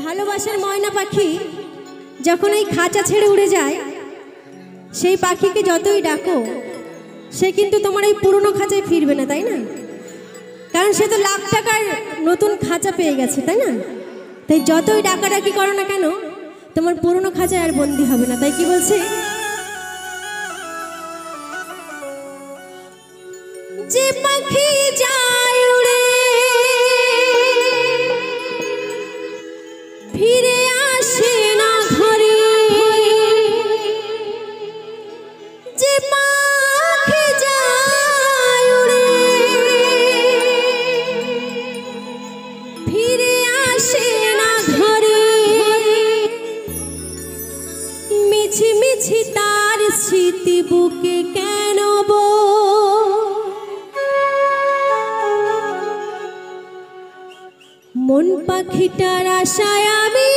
ভালোবাসার ময়না পাখি যখন এই খাঁচা ছেড়ে উড়ে যায়, সেই পাখিকে যতই ডাকো সে কিন্তু তোমার এই পুরনো খাঁচায় ফিরবে না, তাই না? কারণ সে তো লাখ টাকার নতুন খাঁচা পেয়ে গেছে, তাই না? তাই যতই ডাকাডাকি করো না কেন, তোমার পুরনো খাঁচায় আর বন্দি হবে না। তাই কি বলছে, যে পাখি যায় উড়ে ফিরে আসে না ঘরে, যে পাখি যায় উড়ে ফিরে আসে না ঘরে, মিছি মিছি তার স্মৃতি বুকে কেন মন পাখিটার আশায় আমি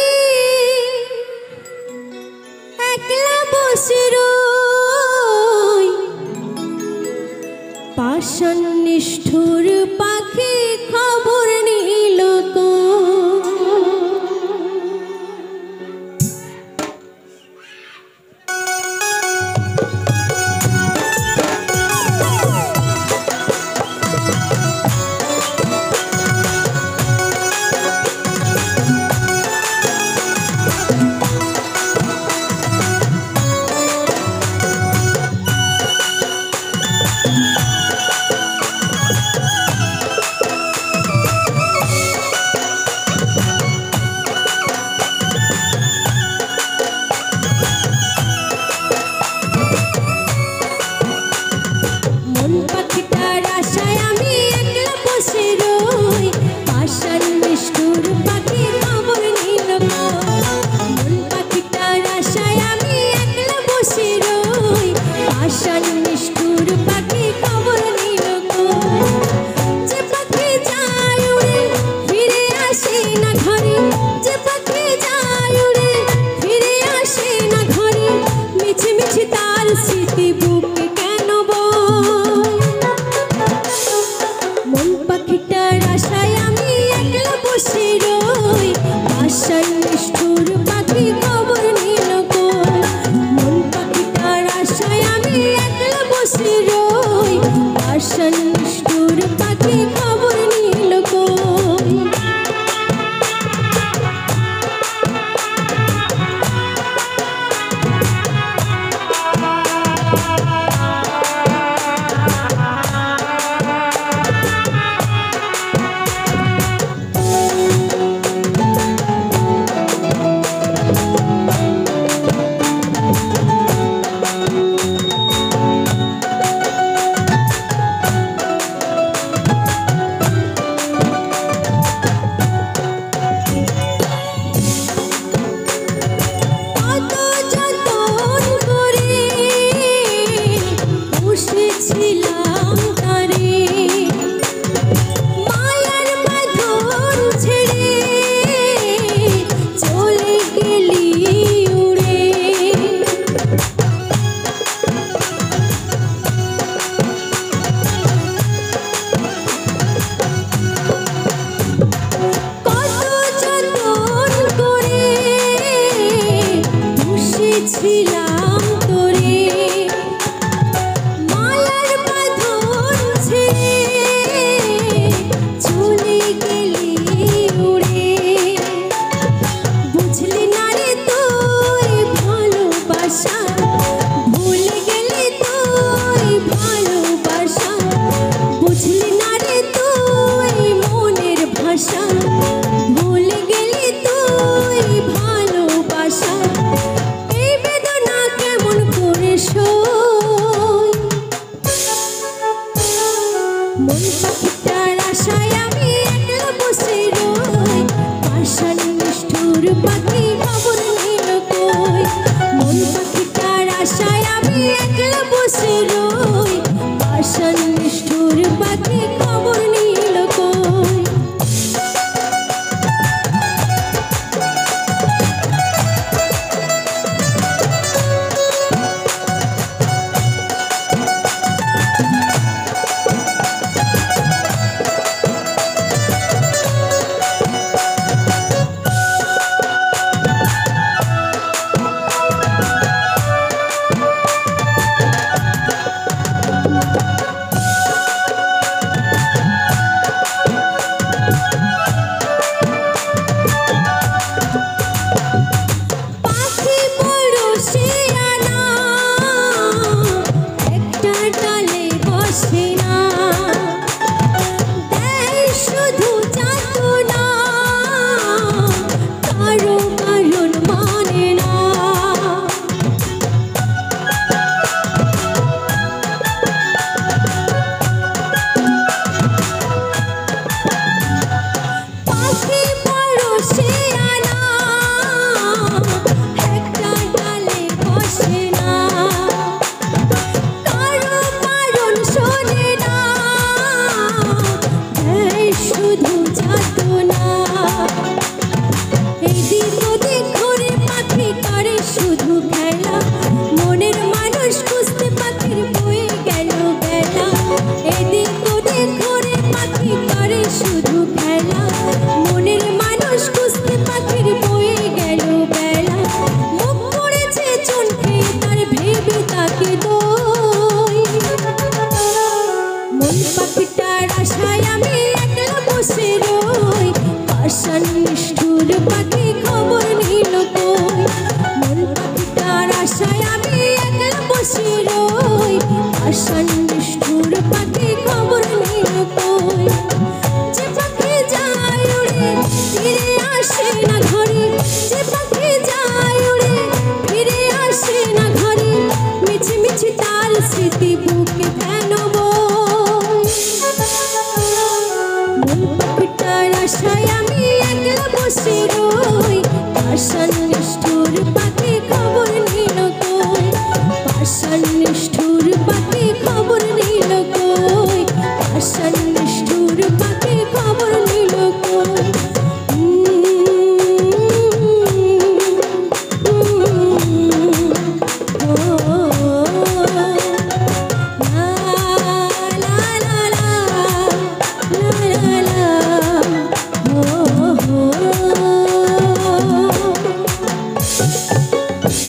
একলা বসে রই, পাষাণ নিষ্ঠুর পাখি খবর নিল দোষে আনা একটা ডালে বসে না, কারো কারণ শোনে না, দেয় শুধু যাতনা। এদিক ওদিক ঘুরে পাখি করে শুধু খেলা, মনের মানুষ খুঁজতে পাখির বয়ে গেল বেলা। এদিক ওদিক ঘুরে পাখি করে শুধু খেলা, মনের মানুষ খুঁজতে পাখির বয়ে গেল বেলা। মুখ পড়েছে চুনকে তার ভেবে তাকে দোই, মন পাখিটার আশায় আমি একলা বসে রই, পাষাণ নিষ্ঠুর পাখি খবর নিল কই। মন পাখিটার আশায় আমি একলা বসে রই, পাষাণ নিষ্ঠুর পাখি খবর নিল কই। যে পাখি যায় উড়ে ফিরে আসে না ঘরে, যে পাখি যায় উড়ে ফিরে আসে না ঘরে, মিছি মিছি তার স্মৃতি বুকে কেন বই। মন পাখিটার আশায় আমি একলা বসে